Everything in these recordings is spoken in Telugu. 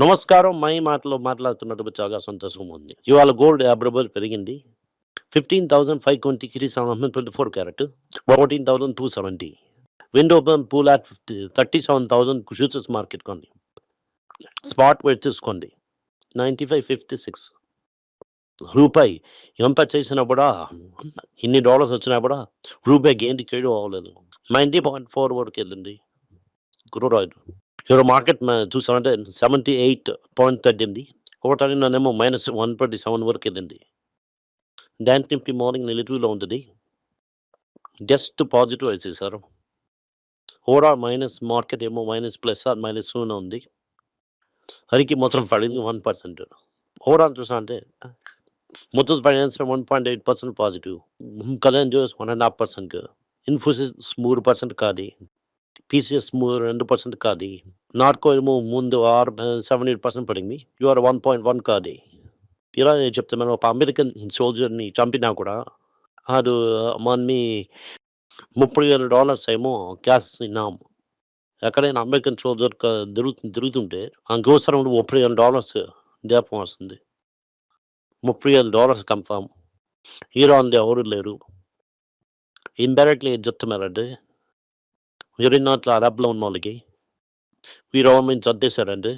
నమస్కారం. మై మాటలో మాట్లాడుతున్నప్పుడు చాలా సంతోషంగా ఉంది. ఇవాళ గోల్డ్ 50 రూపాయలు పెరిగింది. 15,520 24 carrot 14,270. Window open pool at 37,000 futures market కొండి. స్పాట్ వెయిట్ తీసుకోండి. 95.56 రూపాయి ఎంత చేసినా కూడా ఇన్ని డాలర్స్ వచ్చినా కూడా రూపాయి గెయిన్ చేయడం అవ్వలేదు. 90.4 వరకు వెళ్ళింది క్రూడ్ ఆయిల్. ఈరోజు మార్కెట్ చూసామంటే 78.18. ఒకటి నిన్నేమో -127 వరకు వెళ్ళింది. బ్యాంక్ నిఫ్టీ మార్నింగ్ నెగటివ్లో ఉంటుంది. జస్ట్ పాజిటివ్ వేసేసారు. ఓవరాల్ మైనస్ మార్కెట్ ఏమో +2 ఉంది. హరికి మొత్తం పడింది 1%. ఓవరాల్ చూసా అంటే Muthoot finance 1.8% positive. Kalyan jewellers 1.5%. Infosys 3% కాదు. పీసీఎస్ 2% కాదు. నార్కో ఏమో ముందు 7-8% పడింది. యూఆర్ 1.1 కాదు. ఇలా నేను చెప్తున్నాను, ఒక అమెరికన్ సోల్జర్ని చంపినా కూడా అది మనని $30,000 ఏమో క్యాష్ ఇన్నాం. ఎక్కడైనా అమెరికన్ సోల్జర్ తిరుగుతుంటే అంకోసరం $30,000 జ్ఞాపకం వస్తుంది. $30,000 కన్ఫామ్. ఇరాన్లో ఎవరు లేరు. ఇండైరెక్ట్లీ ఏం చెప్తున్నారంటే యూరినాట్లో అరబ్లో ఉన్న వాళ్ళకి ఈ గవర్నమెంట్ చంపేశారంటే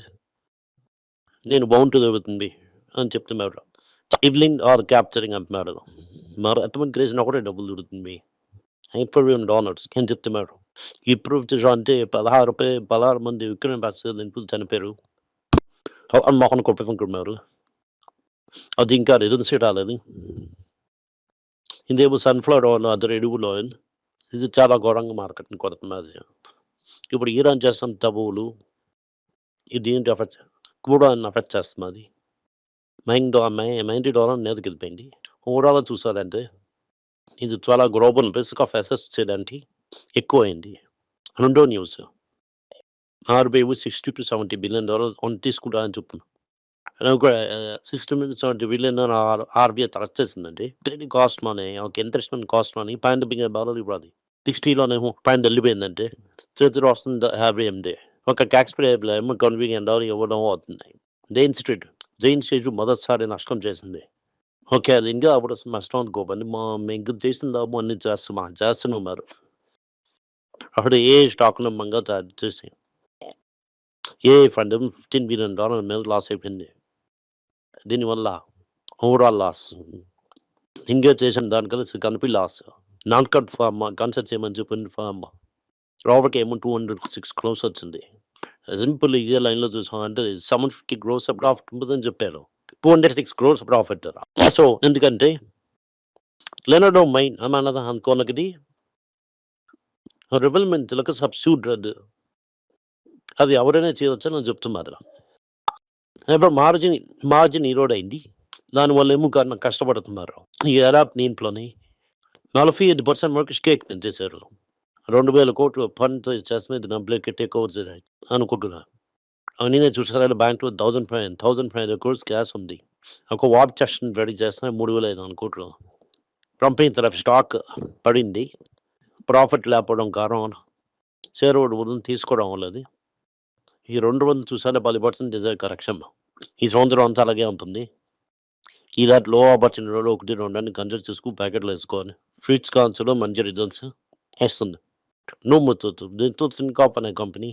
నేను బాగుంటుంది జరుగుతుంది అని చెప్తున్నారు. ఇవ్లింగ్ ఆర్ క్యాప్చరింగ్ అంటున్నారు. మరి ఎంతమంది క్రేజ్ ఒకటే డబ్బులు దొరుకుతుంది. $8 అని చెప్తున్నారు. ఇప్పుడు అంటే 16 మంది యుక్రెయిన్ రాష్ట్రాలు చనిపోయారు. మొహన్ కొట్టుకుంటున్నారు. అది ఇంకా రిజల్ట్స్ రాలేదు. ఇదేమో sunflower oil, other edible oil, ఇది చాలా ఘోరంగా మార్కెట్ని కొడుతున్నది. ఇప్పుడు ఇరాన్ చేస్తున్న తబువులు ఇది ఏంటి కూడా ఎఫెక్ట్ చేస్తున్నది. $90 మీదకి వెళ్ళిపోయింది. ఓవరాల్ చూసారంటే ఇది చాలా గ్లోబల్ రిస్క్ ఆఫ్ అసెస్ చేయడానికి ఎక్కువైంది. రెండో న్యూస్, ఆర్బీఐ $60-70 బిలియన్ తీసుకుంటా అని చెప్తున్నాను. $60-70 బిలియన్ ఆర్బీఐ తరచు చేసిందండి. ట్రేడింగ్ కాస్ట్ మనీ, ఒక ఇంట్రెస్ట్ కాస్ట్ మనీ $5 ఇవ్వాలి. 60లోనేమో పాయింట్ వెళ్ళిపోయిందంటే చేతిలో వస్తుంది 50 ఒక ట్యాక్స్ పేయబుల్ ఏమో $1 ఇవ్వడం అవుతుంది. జైన్ స్ట్రీట్ మొదటిసారి నష్టం చేసింది. ఓకే, అది ఇంకా అప్పుడు నష్టం అనుకోకండి. మేము చేసిన అన్ని చేస్తున్నారు. అప్పుడు ఏ స్టాక్ను మంగా చేసి ఏ ఫండ్ $15 బిలియన్ మీద లాస్ అయిపోయింది. దీనివల్ల ఓవరాల్ లాస్ ఇంకా చేసిన దానికల్లా కలిపి లాస్. నాన్ కట్ ఫార్మ్ కన్సల్ట్ చేయమని చెప్పిన ఫార్మ్ రాబర్ట్కి ఏమో 206 crores వచ్చింది. సింపుల్ ఇదే లైన్లో చూసామంటే 750 crores ప్రాఫిట్ ఉంటుందని చెప్పారు. 206 crores ప్రాఫిట్. సో ఎందుకంటే లెనర్డో మైన్ అన్నది అనుకోనకది రివెల్మెంట్లకు సబ్స్టిట్యూట్ అది ఎవరైనా చేయవచ్చని నేను చెప్తున్నారు. ఇప్పుడు మార్జిన్ ఈరోడ్ అయింది. దానివల్ల ఏమో కష్టపడుతున్నారు. ఈ అరాబ్ దీంట్లోని 45% వరకు స్టేక్ పెంచేశారు. 2,000 కోట్లు ఫండ్ చేస్తే డబ్బులకి టేక్ ఓవర్ అనుకుంటున్నా. నేనే చూసారా బ్యాంక్లో 1,500 crores క్యాష్ ఉంది. ఒక వాప్ సెషన్ రెడీ చేస్తే 3,500 కోట్లు. కంపెనీ తరఫు స్టాక్ పడింది. ప్రాఫిట్ లేకపోవడం కారణం షేర్ హోల్డర్ తీసుకోవడం వల్లది. ఈ 2 చూసారా 10% కరెక్షన్. ఈ సంవత్సరం అంతా అలాగే ఉంటుంది. ఈ దాంట్లో లో ఆపర్చునిటీలో 1-2 కన్సిడర్ చేసుకుని ప్యాకెట్లు వేసుకోవాలి. ఫ్రిడ్జ్ కాన్స్లో మంచి రిజల్ట్స్ వేస్తుంది. దీంతో ఫిన్కాప్ అనే కంపెనీ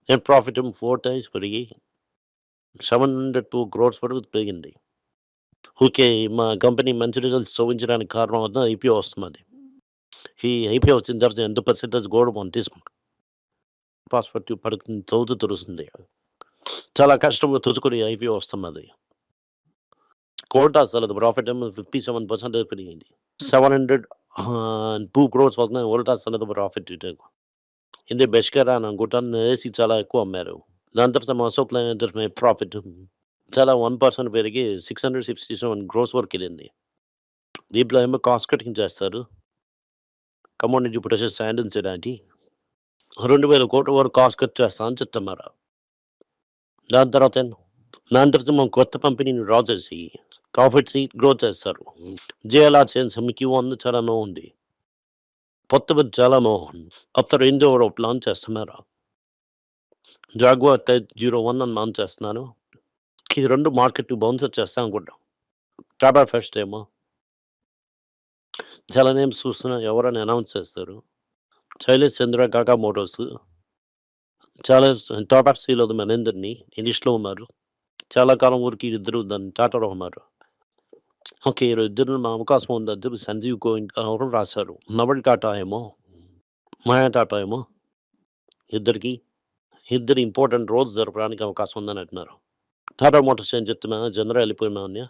నెట్ ప్రాఫిట్ 4 times పెరిగి 702 crores వరకు పెరిగింది. ఓకే, మా కంపెనీ మంచి రిజల్ట్స్ చూపించడానికి కారణం వద్ద ఐపీఓ వస్తున్నది. ఈ ఐపీఓ వచ్చిన తర్వాత ఎంత పర్సెంటేజ్ గోల్డ్ మనం తీసుకుంటాం పాస్పర్ట్ పడుతుంది తెలుస్తుంది. చాలా కష్టంగా తుచుకుని ఐపీఓ వస్తున్నది. కోల్డ్ అసలు ప్రాఫిట్ 57% పెరిగింది. 702 crores వరకు వోల్టాస్ అనేది ప్రాఫిట్. ఇది బెష్కరా అని అనుకుంటాను. ఏసీ చాలా ఎక్కువ అమ్మారు. దాని తర్వాత మా అశోక్ లైలాండ్ ప్రాఫిట్ చాలా 1% పెరిగి 667 crores వరకు వెళ్ళింది. దీంట్లో ఏమో కాస్ట్ కటింగ్ చేస్తారు. కమోడిటీ ప్రెషర్ హ్యాండిల్ చేయడానికి 2,000 కోట్ల వరకు కాస్ట్ కట్ చేస్తామని చెప్తున్నారు. దాని తర్వాత మనం కొత్త కంపెనీని డ్రా చేసి ప్రాఫిట్స్ గ్రో చేస్తారు. జేఎల్ఆర్ Q1 చాలా ఉంది. కొత్త చాలా ఆఫ్టర్ ఇండోర్ ప్లాన్ చేస్తున్నారు. జాగ్వార్ టైప్ 01 అని లాంచ్ చేస్తున్నాను. ఈ 2 మార్కెట్‌కి బౌన్సర్ చేస్తాం అనుకుంటాం. టాటా ఫస్ట్ ఏమో చాలా నేమ్స్ చూస్తున్నా ఎవరని అనౌన్స్ చేస్తారు. శైలేష్ చంద్ర, కాకా మోటార్స్ చాలా టాటా స్టీల్ మహేందర్‌ని ఈ లిస్ట్‌లో ఉన్నారు. చాలా కాలం వరకు ఇద్దరు దాన్ని టాటాలో ఉన్నారు. ఓకే. ఇద్దరు అవకాశం ఉంది. ఇద్దరు సంజీవ్ గోవింద్ ఎవరో రాశారు. నవల్ టాటా ఏమో, మాయా టాటా ఏమో ఇద్దరికి ఇద్దరు ఇంపార్టెంట్ రోల్స్ జరపడానికి అవకాశం ఉందని అంటున్నారు. టాటా మోటార్స్ ఏం చెప్తున్నా జనరల్ వెళ్ళిపోయినా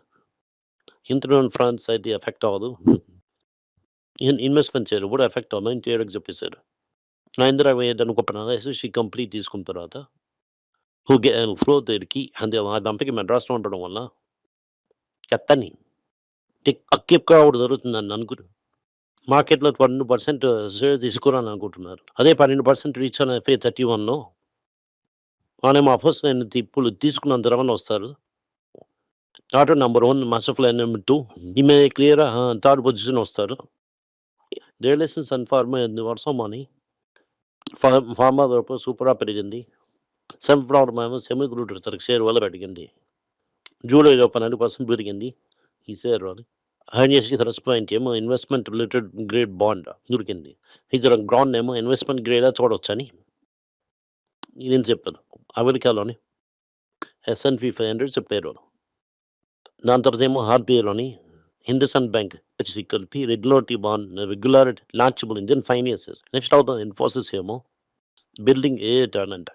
ఇంటర్నల్ ఫ్రాన్స్ అయితే ఎఫెక్ట్ అవ్వదు. ఇన్వెస్ట్‌మెంట్ చేయరు కూడా ఎఫెక్ట్ అవ్వదు. ఇంటీరియర్‌కి చెప్పేసారు. మహీంద్రా ఏదనుకుంటున్నా ఎస్ఎస్‌సి కంప్లీట్ తీసుకున్న తర్వాత ఫ్లో దగ్గరికి అంటే ఆ దంపతికి మెడ్రాస్‌లో ఉండడం వల్ల చెత్తని ఎక్కువ జరుగుతుందని అనుకుని మార్కెట్‌లో 12% షేర్ తీసుకోవాలని అనుకుంటున్నారు. అదే 12% రీచ్ అయిన FA31లో వాళ్ళేమో ఆఫర్స్ ఇప్పుడు తీసుకున్నంత రకం వస్తారు. టాటా నంబర్ 1, మాస్టర్‌ఫ్లై నంబర్ 2 ఈమె క్లియర్‌గా థర్డ్ పొజిషన్ వస్తారు. రియలైజేషన్ సన్ ఫార్మా వర్షం అని ఫార్మా వరకు సూపర్‌గా పెరిగింది. సన్‌ఫ్లవర్ ఏమో సెమీ క్రూడ్ షేర్ వల్ల పెరిగింది. జూలైలో 12% పెరిగింది ఈ షేర్ అని. ఐఎన్ఎస్‌కి థ్రస్ట్ పాయింట్ ఏమో ఇన్వెస్ట్‌మెంట్ రిలేటెడ్ గ్రేడ్ బాండ్ దొరికింది. ఇతర గ్రాండ్ ఏమో ఇన్వెస్ట్‌మెంట్ గ్రేడ్‌గా చూడొచ్చని నేను చెప్పాను. అమెరికాలోని S&P 500 చెప్పారు. దాని తర్వాత ఏమో ఆర్‌బీఐలోని హిందుస్థాన్ బ్యాంక్ కలిపి రెగ్యులర్ లాంచబుల్ ఇండియన్ ఫైనాన్సెస్. నెక్స్ట్ అవుతుంది ఇన్ఫోసిస్ ఏమో building AI talent.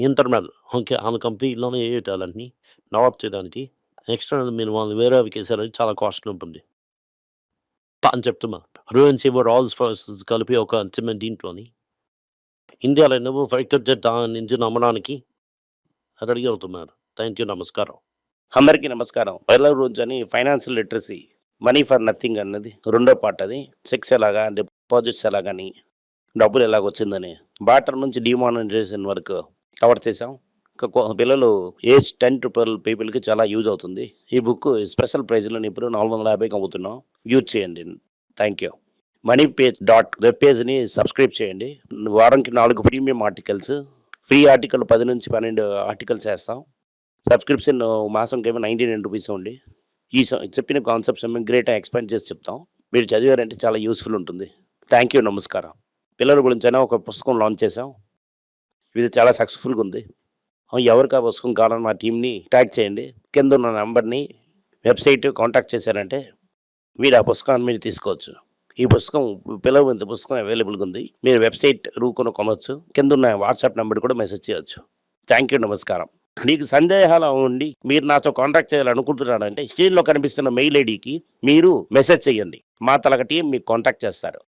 Internal okay. ఆమె కంపెనీలోనే ఏఐ టాలెంట్‌ని డెవలప్ చేయడానికి ఎక్స్టర్నల్ మీరు వాళ్ళు వేరే వేసారని చాలా కాస్ట్ ఉంటుంది. అని చెప్తున్నా. రిలయన్స్ ఏమో రాల్స్ రాయ్స్ కలిపి ఒక చిన్న దీంట్లోని ఇండియాలో ఏమో ఫైటర్ జెట్ ఇంజిన్ అమ్మడానికి రెడీ అవుతున్నారు. Thank you. నమస్కారం. అందరికీ నమస్కారం. పిల్లల రోజని financial literacy money for nothing అన్నది రెండో పార్ట్. అది చెక్స్ ఎలాగా, డిపాజిట్స్ ఎలాగని, డబ్బులు ఎలాగొచ్చిందని, బార్టర్ నుంచి డిమానిటైజేషన్ వరకు కవర్ చేసాం. పిల్లలు ఏజ్ 10 to 12 పీపుల్కి చాలా యూజ్ అవుతుంది. ఈ బుక్ స్పెషల్ ప్రైజ్లో ఇప్పుడు 450కి అమ్ముతున్నాం. యూజ్ చేయండి. Thank you. వెబ్ పేజ్ని సబ్స్క్రైబ్ చేయండి. వారానికి 4 ప్రీమియం ఆర్టికల్స్, ఫ్రీ ఆర్టికల్ 10 నుంచి 12 ఆర్టికల్స్ వేస్తాం. సబ్స్క్రిప్షన్ మాసంకేమో 99 రూపీస్ ఉంది. చెప్పిన కాన్సెప్ట్స్ ఏమో గ్రేట్గా ఎక్స్ప్లెయిన్ చేసి చెప్తాం. మీరు చదివారంటే చాలా యూస్ఫుల్ ఉంటుంది. Thank you. నమస్కారం. పిల్లల గురించైనా ఒక పుస్తకం లాంచ్ చేసాం. ఇది చాలా సక్సెస్ఫుల్గా ఉంది. ఎవరికి ఆ పుస్తకం కావాలని మా టీంని ట్యాగ్ చేయండి. కింద ఉన్న నెంబర్ని వెబ్సైట్ కాంటాక్ట్ చేశారంటే మీరు ఆ పుస్తకాన్ని మీరు తీసుకోవచ్చు. ఈ పుస్తకం పిల్లలు ఇంత పుస్తకం అవైలబుల్గా ఉంది. మీరు వెబ్సైట్ కొనవచ్చు. కింద ఉన్న వాట్సాప్ నెంబర్ కూడా మెసేజ్ చేయవచ్చు. Thank you. నమస్కారం. మీకు సందేహాలు ఉండి మీరు నాతో కాంటాక్ట్ చేయాలనుకుంటున్నారంటే స్క్రీన్లో కనిపిస్తున్న మెయిల్ ఐడికి మీరు మెసేజ్ చేయండి. మా తలక టీం మీకు కాంటాక్ట్ చేస్తారు.